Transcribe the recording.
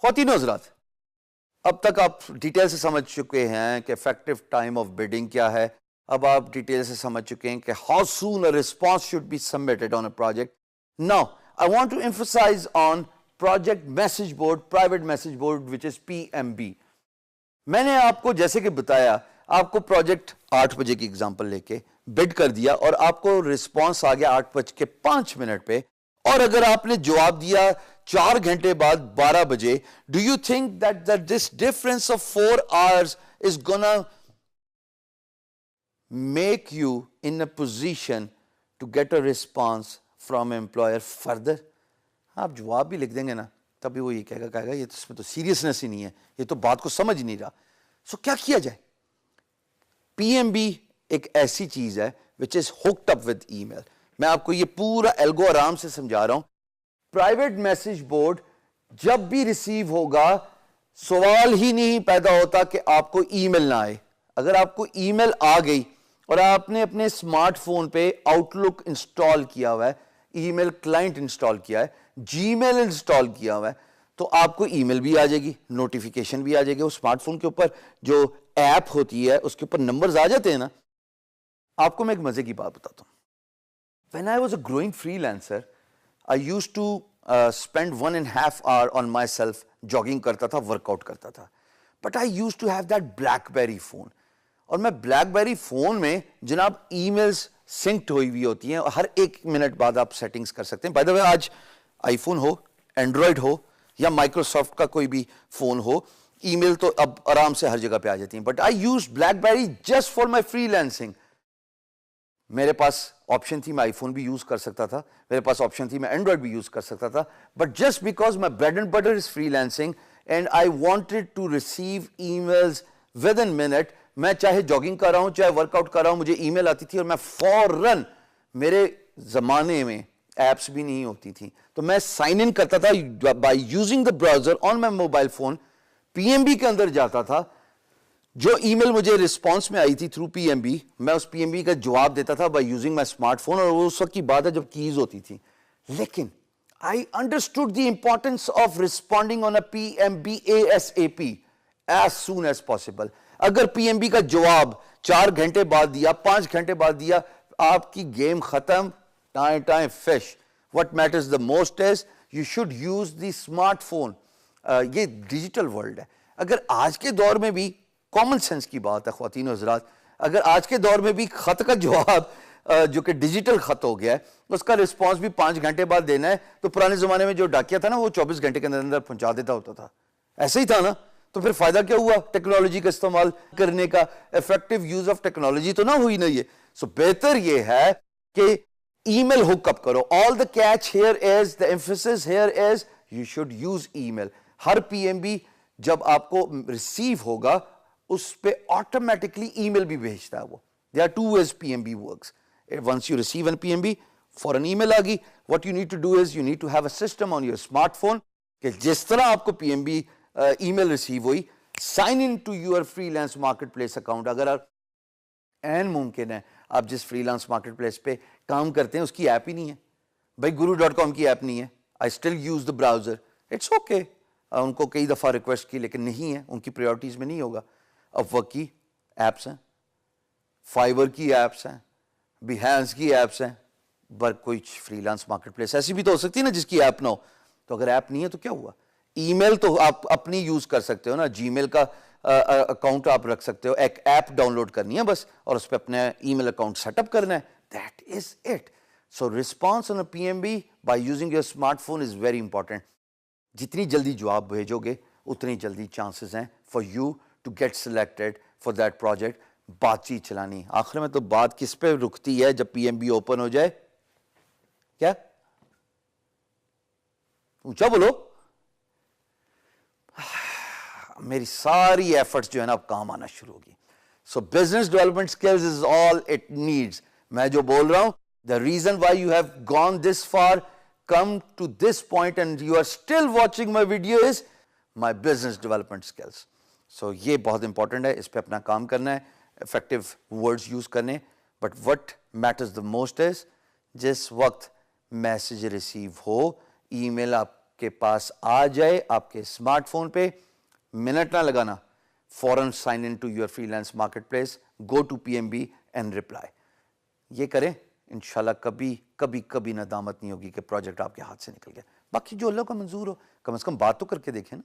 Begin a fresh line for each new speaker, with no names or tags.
ख्वातीनो हज़रात, अब तक आप डिटेल से समझ चुके हैं कि इफेक्टिव टाइम ऑफ बिडिंग क्या है। अब आप डिटेल से समझ चुके हैं कि how soon a response should be submitted on a project. Now I want to emphasise on project message board, private message board which is PMB। मैंने आपको जैसे कि बताया, आपको प्रोजेक्ट 8 बजे की एग्जांपल लेके बिड कर दिया और आपको रिस्पांस आ गया 8:05 पे, और अगर आपने जवाब दिया 4 घंटे बाद 12 बजे, do you think that this difference of 4 hours is gonna make you in a position to get a response from employer further? आप जवाब भी लिख देंगे ना, तभी वो ये कहेगा ये तो इसमें तो सीरियसनेस ही नहीं है, ये तो बात को समझ ही नहीं रहा। सो क्या किया जाए? PMB एक ऐसी चीज है which is hooked up with email. मैं आपको ये पूरा एल्गो आराम से समझा रहा हूं। प्राइवेट मैसेज बोर्ड जब भी रिसीव होगा, सवाल ही नहीं पैदा होता कि आपको ईमेल ना आए। अगर आपको ईमेल आ गई और आपने अपने स्मार्टफोन पे आउटलुक इंस्टॉल किया हुआ है, ईमेल क्लाइंट इंस्टॉल किया है, जीमेल इंस्टॉल किया हुआ है, तो आपको ईमेल भी आ जाएगी, नोटिफिकेशन भी आ जाएगी। उस स्मार्टफोन के ऊपर जो ऐप होती है उसके ऊपर नंबर्स आ जाते हैं ना। आपको मैं एक मजे की बात बताता हूं। When I was a growing freelancer, I used to spend 1.5 hour on myself, jogging करता था, वर्कआउट करता था। But I used to have that BlackBerry phone, और मैं BlackBerry फोन में जनाब ईमेल्स सिंक्ड हुई हुई होती हैं और हर 1 मिनट बाद आप सेटिंग्स कर सकते हैं। बाय द वे, आज आईफोन हो, एंड्रॉयड हो या माइक्रोसॉफ्ट का कोई भी फोन हो, ईमेल तो अब आराम से हर जगह पे आ जाती हैं। But I use BlackBerry just for my freelancing. मेरे पास ऑप्शन थी, मैं आईफोन भी यूज कर सकता था, मेरे पास ऑप्शन थी मैं एंड्रॉयड भी यूज कर सकता था। But just because my bread and butter is freelancing and I wanted to receive emails within minute, मैं चाहे जॉगिंग कर रहा हूं चाहे वर्कआउट कर रहा हूं, मुझे ईमेल आती थी और मैं फौरन, मेरे जमाने में एप्स भी नहीं होती थी, तो मैं साइन इन करता था by using the browser on my mobile phone. PMB के अंदर जाता था, जो ईमेल मुझे रिस्पांस में आई थी थ्रू PMB, मैं उस PMB का जवाब देता था बाय यूजिंग माय स्मार्टफोन, और वो उस वक्त की बात है जब कीज होती थी। लेकिन I understood the importance of responding on a PMB ASAP, as soon as possible. अगर PMB का जवाब 4 घंटे बाद दिया, 5 घंटे बाद दिया, आपकी गेम खत्म, time fish. What matters the most is you should use the smartphone. ये डिजिटल वर्ल्ड है। अगर आज के दौर में भी, कॉमन सेंस की बात है ख्वातीन और हज़रात, अगर आज के दौर में भी खत का जवाब जो कि डिजिटल खत हो गया है, उसका रिस्पांस भी 5 घंटे बाद देना है, तो पुराने जमाने में जो डाकिया था ना, वो 24 घंटे के अंदर पहुंचा देता होता था। ऐसे ही था ना, तो फिर फायदा क्या हुआ टेक्नोलॉजी का इस्तेमाल करने का? इफेक्टिव यूज ऑफ टेक्नोलॉजी तो ना हुई ना ये। सो बेहतर ये है कि ईमेल हुकअप करो। All the catch here is, the emphasis here is, you should use email. Her PMB जब आपको रिसीव होगा, उस पे ऑटोमेटिकली ईमेल भी भेजता है वो। There are 2 ways PMB works. Once you receive an PMB, for an email आ गई, what you need to do is you need to have a system on your smartphone कि जिस तरह आपको PMB ईमेल रिसीव हुई, sign in to your freelance marketplace account. अगर आप, N मुमकिन है आप जिस फ्रीलांस मार्केट प्लेस पे काम करते हैं उसकी ऐप ही नहीं है, भाई guru.com की ऐप नहीं है, I still use the browser, it's okay. उनको कई दफ़ा रिक्वेस्ट की लेकिन नहीं है, उनकी प्रायोरिटीज़ में नहीं होगा। अपवर्क की ऐप्स हैं, फाइवर की ऐप्स हैं, बिहेंस की ऐप्स हैं, पर कोई फ्रीलांस मार्केट प्लेस ऐसी भी तो हो सकती है ना जिसकी ऐप ना हो। तो अगर ऐप नहीं है तो क्या हुआ? ईमेल तो आप अपनी यूज कर सकते हो ना, जीमेल का अकाउंट आप रख सकते हो, एक ऐप डाउनलोड करनी है बस और उस पर अपने ईमेल अकाउंट सेटअप करना है, that is it. So response on a PMB by using your smartphone is very important. जितनी जल्दी जवाब भेजोगे उतनी जल्दी चांसेस हैं for you to get selected for that project. बातचीत चलानी, आखिर में तो बात किस पे रुकती है जब PMB ओपन हो जाए? क्या? ऊंचा बोलो। मेरी सारी एफर्ट्स जो है ना अब काम आना शुरू होगी। So business development skills is all it needs. मैं जो बोल रहा हूं, the reason why you have gone this far, come to this point and you are still watching my video is my business development skills. So ये बहुत important है, इस पे अपना काम करना है, effective words use करने। But what matters the most is जिस वक्त मैसेज रिसीव हो, ईमेल आप आपके पास आ जाए आपके स्मार्टफोन पे, मिनट ना लगाना, फौरन sign in to your freelance marketplace, go to PMB and reply. ये करें, इंशाल्लाह कभी कभी कभी नदामत नहीं होगी कि प्रोजेक्ट आपके हाथ से निकल गया। बाकी जो अल्लाह को मंजूर हो, कम से कम बात तो करके देखें ना।